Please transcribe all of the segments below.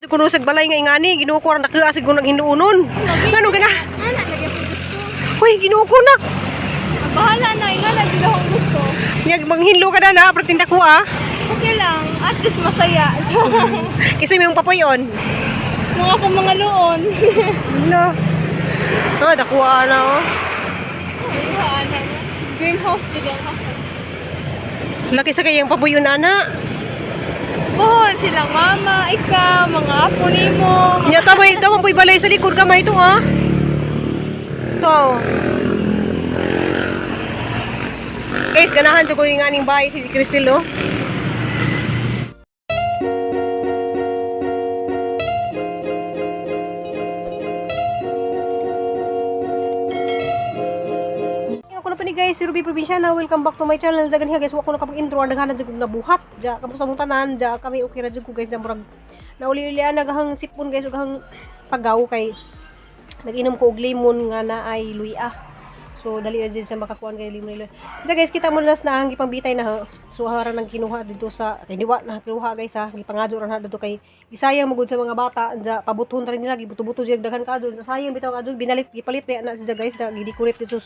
Kuno sa balay nga ingani, ginuo ko ra nakaasig ko nang hinuunon. Ngano gina? Ana, lagi po gusto. Hoy, ginuo ko nak. Bahala na, nga lagi na akong gusto. Nya manghinlo ka na pero tinda ko ah. Okay lang, at least masaya. Kasi may papoyon. Mga kong mga loon. No. Ah, dakuha na oh. Ano, greenhouse din ang Laki sa kayang papoyon ana. Bohon silang mama, ikaw, mga apo nimo. Nya tamay poy balay sa likod kamay to ah. To. Guys, ganahan to ko ring aning bahay si Cristel oh. Guys, si Ruby Provinciana, welcome back to my channel. Dagan hiya guys, wa ko nakapag-intro, daghanan jud kog nabuhat. Ja kamusta mong tanan? Ja kami okay ra jud ko guys, murag nauli-ulian nagahang sipon guys, ug hang pagaw kay nag-inom ko og lemon nga na ay luya. So dali ra jud sa makakuan kay lemon luya. Ja guys, kita mo nas na ang gipangbitay na ha. So hara nang kinuha dito sa kay diwa na kinuha guys ha. Gipangadyo ra na dito kay isayang magud sa mga bata. Ja pabuton ra nila, gibuto-buto jud daghan kadto. Sayang bitaw kadto binalit gipalit na sa guys, da gidecorate dito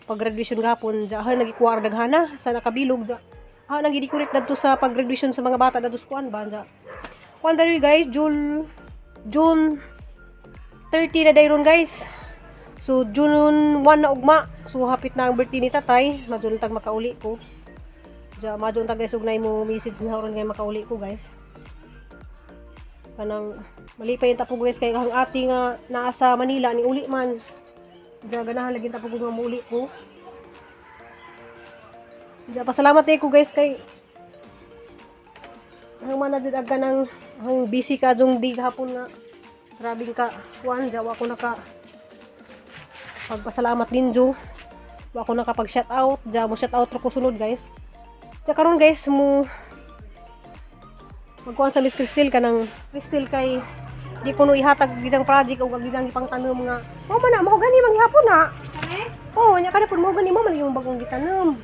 pag-graduation gapon ja ha nagikuwar daghana sa nakabilog ja ha nagidi-decorate dadto sa pag-graduation sa mga bata dadto sa kuan ba ja kuan dali guys June 30 na dayron guys. So June 1 na ugma, so hapit na ang birthday ni tatay, maduntag makauli ko ja maduntag guys ug nay mo message na horon kay makauli ko guys kanang malipay ta po guys kay ang ati nga naa sa Manila ni uli man. Diya ganahan lagi tapos kung muli ko. Diya pasalamat ko guys kay hang mana jud aga nang hang busy ka jung di hapon nga grabing ka kuan diya wa ko naka pagpasalamat din jo. Wa ko nakapag shout out, diya mo shout out ra ko sunod guys. Diya karon guys mo magkuan sa Miss Cristel kanang Cristel kay di ko no ihatag gisang project o gisang ipangtanom nga mo man na mo gani manghapon na oh nya kada pud mo gani mo man yung bagong gitanom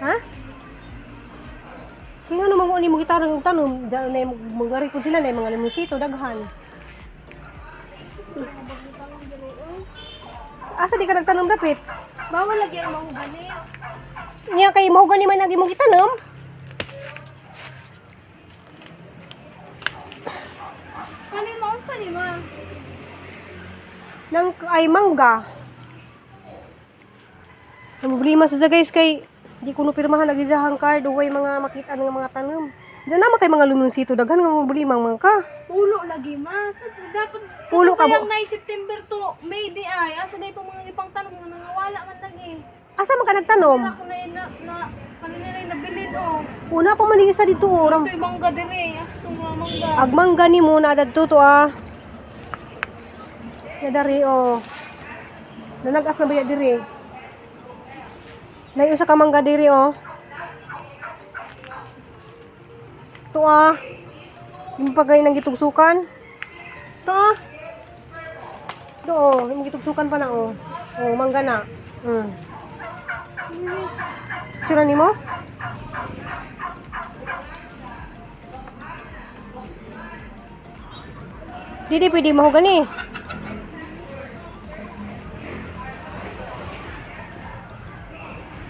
ha kaya no mango ni mo gitarang tanom da na magari ko sila na mga limusito daghan asa di ka nagtanom dapit Bawal lagi ang mahugani. nya kay mo gani man lagi mo gitanom. Nang ay mangga. Ang problema sa guys kay di ko no pirmahan lagi jahang card o way mga makita nga mga tanom. Diyan naman kay mga lumunsito daghan nga mga problema mangka. Pulo lagi mas. Dapat pulo ka mo. Yung September to May di ay asa na itong mga ipang tanom nga nangawala man lagi. Asa man ka nagtanom? Ako na kanila nabilin oh. Una ko man sa dito oh. Ito yung mangga dire. Asa itong mga mangga. Agmangga ni mo na dadto to ah. Dari oh. Nanagas na baya diri. Nay usa ka mangga diri oh. To ah. Yung pagay nang gitugsukan. To ah. Do oh, yung gitugsukan pa na oh. Oh, mangga na. Sira nimo? Didi pwede mahugan eh.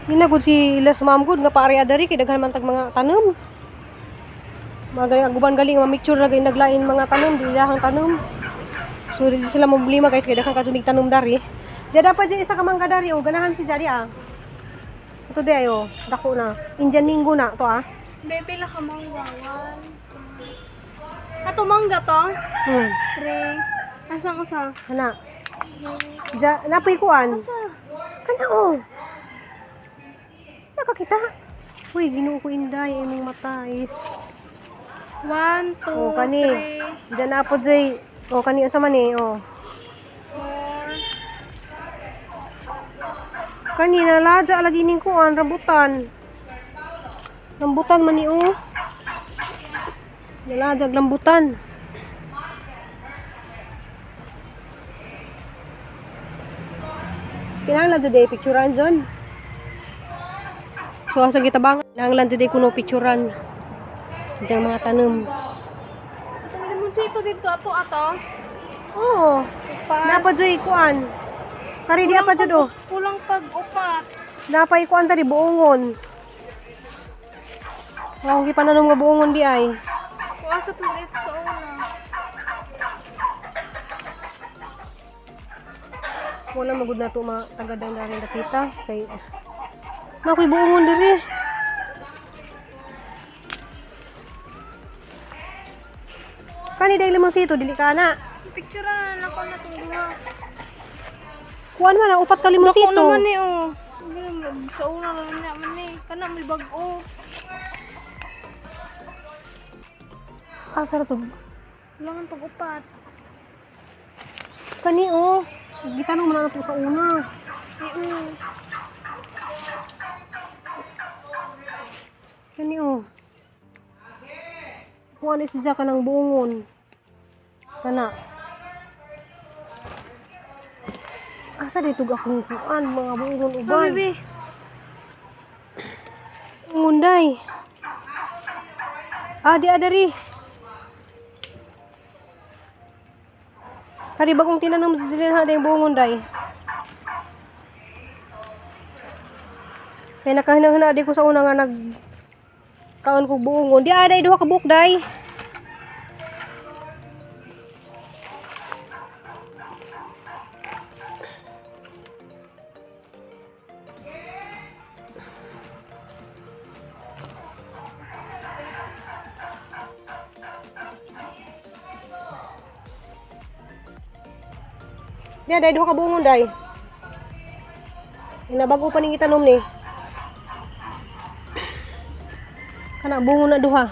Ginagod si Las Mamgod nga paari adari kay daghan man tag mga tanom. Magaling aguban galing ma-mixture na gay naglain mga tanom di lahang tanom. So di sila mo problema guys kay daghan ka tumig tanom dari. Diya dapat diya isa ka mangga dari o ganahan si Jari ah. Ito di ayo, dako na. Indian Minggo na to ah. Bebe la ka mangga. Ato mangga to? 3. Asa ko sa? Kana. Diya napoy kuan. Asa? Kana oh. Nakakita. Uy, ginuo ko inday imong mata is. 1, 2, Oh, kani. 3, Diyan na po jay. Oh, kani sa man eh, oh. 4. Kanina laja lagi ning kuan rambutan. Rambutan man ni oh. Nalaja rambutan. Kinahanglan today picturean John. So asa gitabangan nanglan today kuno picturean. Diyan mga tanom. Itong limonsito dito ato. Oo. Upat. Napadyoy kuan. Kari di apa jud oh. Kulang pag-upat. Napay kuan tadi buongon. Ang gipananom nga buongon di ay. Kuasa to dito sa una. Wala magud na to mga tagadang dari nakita kay nakoy buongon diri. Kani day limonsito dili kana. Picture na ako na itong duha. Kuan man upat ka Dako limonsito. naman eh oh. Sa una na naman eh. Kana may bag-o. Asa ra to? Kulangan pag-upat. Kani oh. Gitanong man na to sa una. Kani oh. Kuan is siya ka ng buongon. Kana. Asa dito akong kuan mga buongon uban. Baby. Ngunday. Di adari. Kari bagong tinanom sa dilin ha yung buongon day. Kaya nakahinang-hina di ko sa una nga kaon ko buongon. Di aday duha ka buok day. Di aday duha ka buongon day. Nabago pa ning itanom ni. Kana bungo na duha.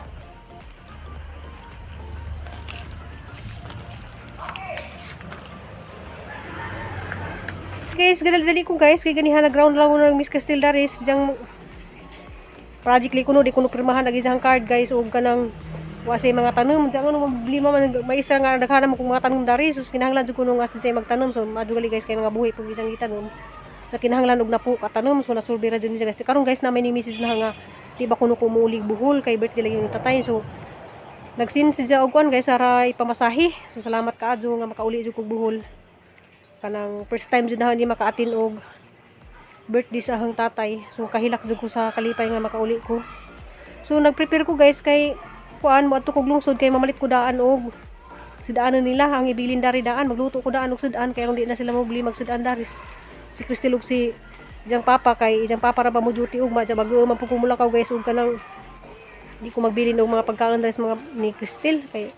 Guys, gadali ko guys kay ganihan na ground lang ng Miss Castel Daris jang project li kuno di kuno pirmahan lagi jang card guys ug kanang wasi mga tanom jang ano problema man may isra nga daghanan mo kung mga tanom dari sus kinahanglan jud kuno nga say magtanom so madugali guys kay nga buhi pug isang itanom sa kinahanglan og napo katanom so nasulbi ra jud ni guys karon guys na may ni Mrs. na nga di ba kuno kumulig buhol kay birthday lagi yung tatay so nagsin si og kuan guys ara ipamasahi so salamat kaadyo nga makauli jud kog buhol kanang first time jud na ni makaatin og birthday sa ahang tatay so kahilak jud ko sa kalipay nga makauli ko so nagprepare ko guys kay kuan mo adto kog lungsod kay mamalit ko daan og sidaanan nila ang ibilin dari daan magluto ko daan og sidaan kay di na sila mobili magsidaan daris si Cristel og si Ijang papa kay ijang papa ra ba mo duty ug madya bago man pugumulakaw guys ug kanang di ko magbili og mga pagkaon dres mga ni Cristel kay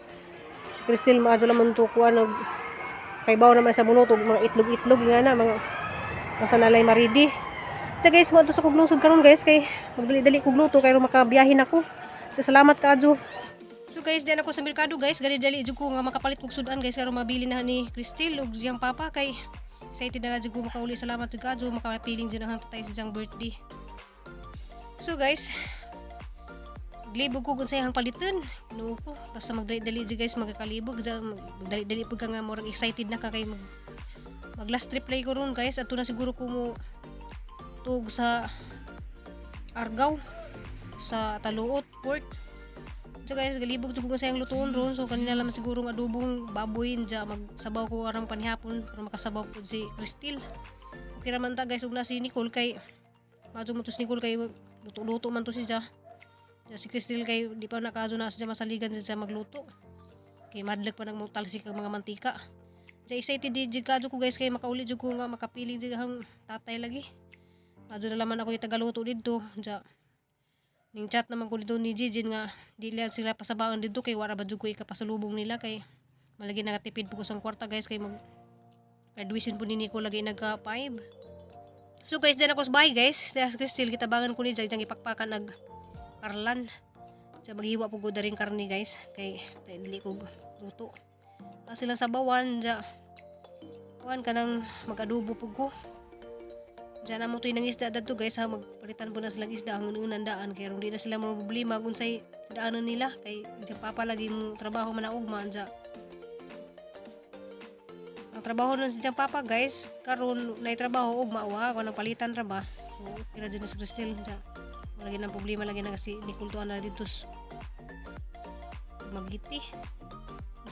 si Cristel maadto lamang to kuan og kay bawo naman sa bunot og mga itlog-itlog nga na mga masanalay maridi. Sa guys mo to sa kog lungsod karon guys kay magdali-dali kog luto kay makabiyahin ako. So, salamat kaadyo. So guys, diyan ako sa merkado guys, dali-dali jud ko nga makapalit kog sudan guys karon mabili na ni Cristel ug iyang papa kay excited na jud ko makauli. Salamat jud kaadyo makapiling jud ang tatay sa iyang birthday. So guys, glibog ko kung sa iyang paliton. Inuo ko basta magdali-dali jud guys magkalibog magdali-dali pag nga murag excited na ka kay mag last trip lay ko ron guys ato na siguro ko mo tug sa Argao sa Taluot Port. So guys, galibog jud ko sa iyang lutuon ron. So kanina lang siguro ng adobong baboy dya magsabaw ko arang panihapon para makasabaw po si Cristel. Okay raman ta guys ug na si Nicole kay madto mo to si Nicole kay luto-luto man to siya. Si Cristel kay di pa nakaadto na siya masaligan siya magluto. Kay madlag pa nagmutalsik ang mga mantika. Jay excited di kadto ko guys kay makauli jud ko nga makapiling jud ang tatay lagi. Adto na laman ako yung tagaluto dito. Dya ning chat naman ko dito ni Jijin nga di sila pasabaon dito kay wala ba jud ko ikapasalubong nila kay malagi nagatipid po ko sang kwarta guys kay mag graduation po ni Nico lagi nagka 5. So guys, din ako sa bahay guys. Dahil Cristel kitabangan ko ni Jay jang ipakpakan nag karlan. Sa maghiwa po ko daring karni guys kay dili ko luto. Ta sila sa bawan ja kuan kanang magadubo po ko. Diyan na mo ito ng isda dito guys ha, magpalitan po na silang isda ang unang daan kaya di na sila mga problema kung sa daanan nila kay dyan papa lagi mo trabaho man na ugma dyan. Ang trabaho nun sa dyan papa guys, karon na trabaho ugma wa, kung nang palitan traba. So kira dyan na si Cristel dyan. Lagi ng problema lagi na kasi Nicole tuan na dito Magiti.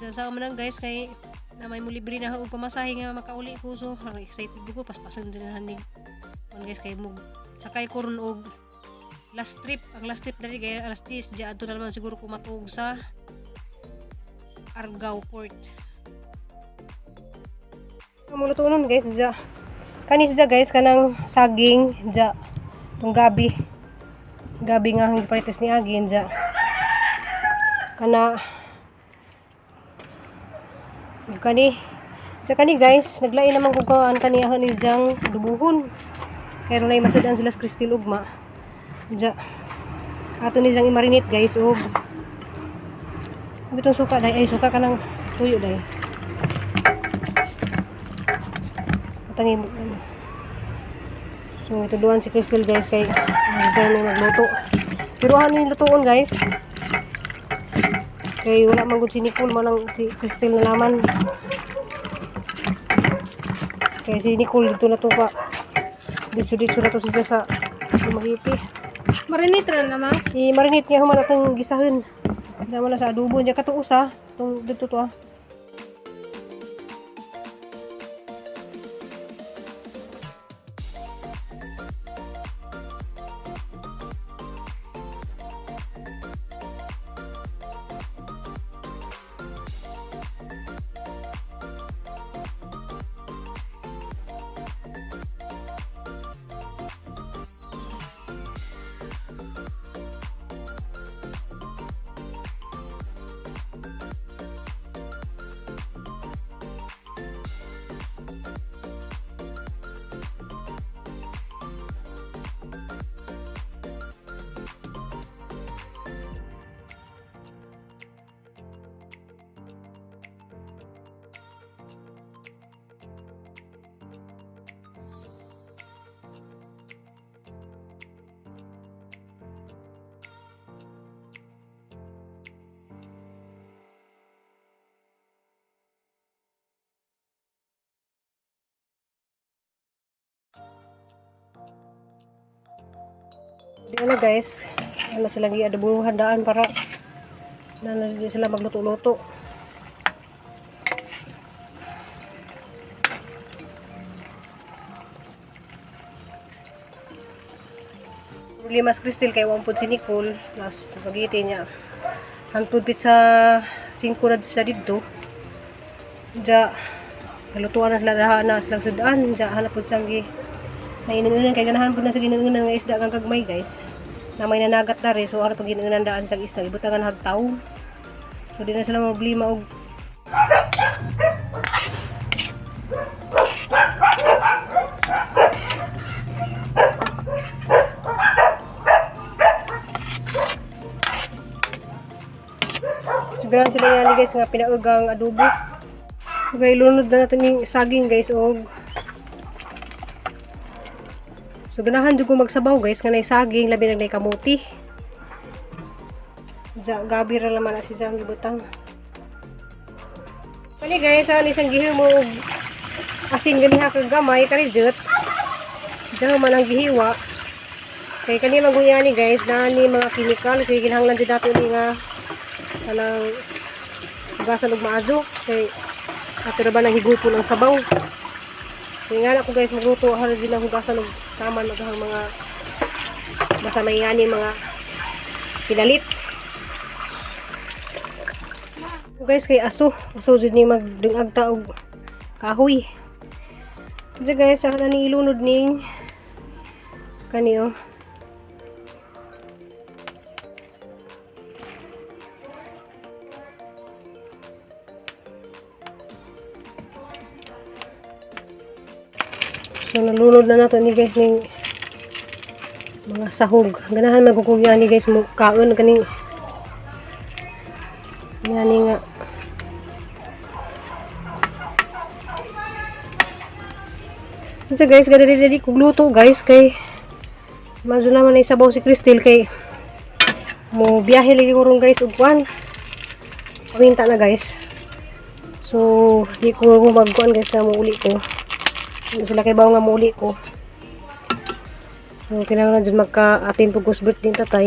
Sa man guys kay na may mo libre na og pamasahe nga makauli ko, so excited ko paspasan din hanig. Guys kay mo sakay ko ron og last trip. Ang last trip dali kay alas 10 diya adto na naman siguro ko matug sa Argao Port. Amo luto nun guys diya. Kanis diya guys kanang saging diya tong gabi. Gabi nga ang parites ni Agin diya. Kana kani guys naglain naman ko kan kaniyahan ni Jang dubuhon. Kaya ron ay masadaan sila sa Kristil ugma. Diya. Ato ni Jang i-marinate guys og bitong suka dai ay suka kanang tuyo dai. Tangi so ito duan si Kristil guys kay Jang may magluto. Pero ano yung lutuon guys? Kay wala man gud si Nicole man ang si Kristil na laman. Kaya si Nicole dito na to pa. Dito na to siya sa Magiti. Marinate ra naman. I-marinate niya human atong gisahon. Dama na sa adobo niya katuos ha. Tong dito to ha. Di na guys, ano silang i-adobo handaan para na di sila magluto-luto. Problema sa Kristil kay wampod si Nicole, nas pagiti niya. Hangtod pit sa 5 na sa dito. Diya, nalutuan na sila na silang sudaan. Diya, hanap po siyang nainungunan kay ganahan po na sa ginungunan ng isda kang kagmay guys. Na may nanagat na rin, so ano pag ginungunan daan sa isda, ibutangan hagtaw. So di na sila problema og Siguro sila yan guys nga pinaugang adobo. Okay, lunod na natin yung saging guys og so ganahan jud ko magsabaw guys kanay saging labi nang kamuti. Gabi ra laman na si Jang gibutang. Kani guys, ani isang gihimo og asin ganiha kag gamay kani jet. Jang man ang gihiwa. Kay kani maguyani guys na ni mga chemical kay ginahanglan jud dato ni nga kanang gasan og maadyo kay ato ra ba nang higupon ang sabaw. Kaya nga ako guys magluto halo din ang hugasan og taman maghang mga basta may ngani mga pinalit. So guys kay aso jud ni magdungag ta og kahoy. Diyan guys ako na ni ilunod ning kani oh. So nalunod na nato ni guys ning mga sahog. Ganahan magkukugyan ni guys mo kaon kaning yani nga so guys gadali kog luto guys kay madyo naman ay sabaw si Kristil kay mo biyahe lagi ko ron guys ug kuan paminta na guys so di ko magkuan guys na muuli ko sila kay bawo nga muuli ko so kinahanglan jud magka-attend pug birthday tatay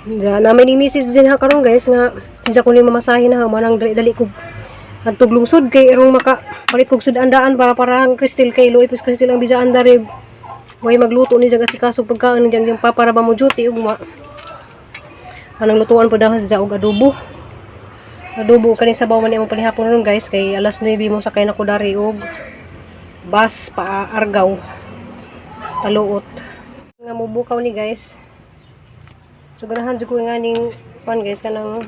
Ja na may ni message din ha karon guys nga sinsa ko ni mamasahin na manang dali-dali ko adtog lungsod kay erong maka palit kog sud-andaan para parang Crystal kay Loy pis Crystal ang bijaan dari way magluto ni jaga si kasog pagkaon ni jang para ba mo duty ugma anang lutuan pud daw sa og adobo kani sabaw man imong palihapon ron guys kay alas 9 mo sakay na ko dari og bus pa Argao taluot nga mubukaw ni guys. So ganahan jud ko nga ning pan guys kanang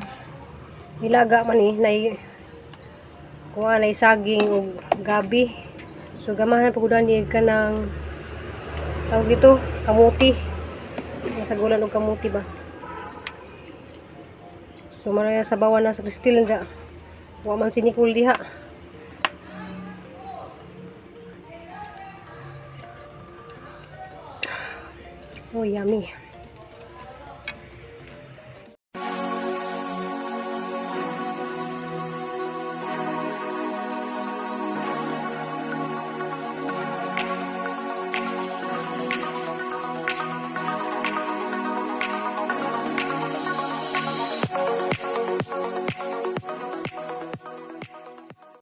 nilaga man ni nay kuha nay saging ug gabi. So gamahan pagudan ni kanang tawag dito kamuti. Nasagulan og kamuti ba. So maraya sabawan na sa Crystal nga. Wa man sinikul diha. Oh yummy.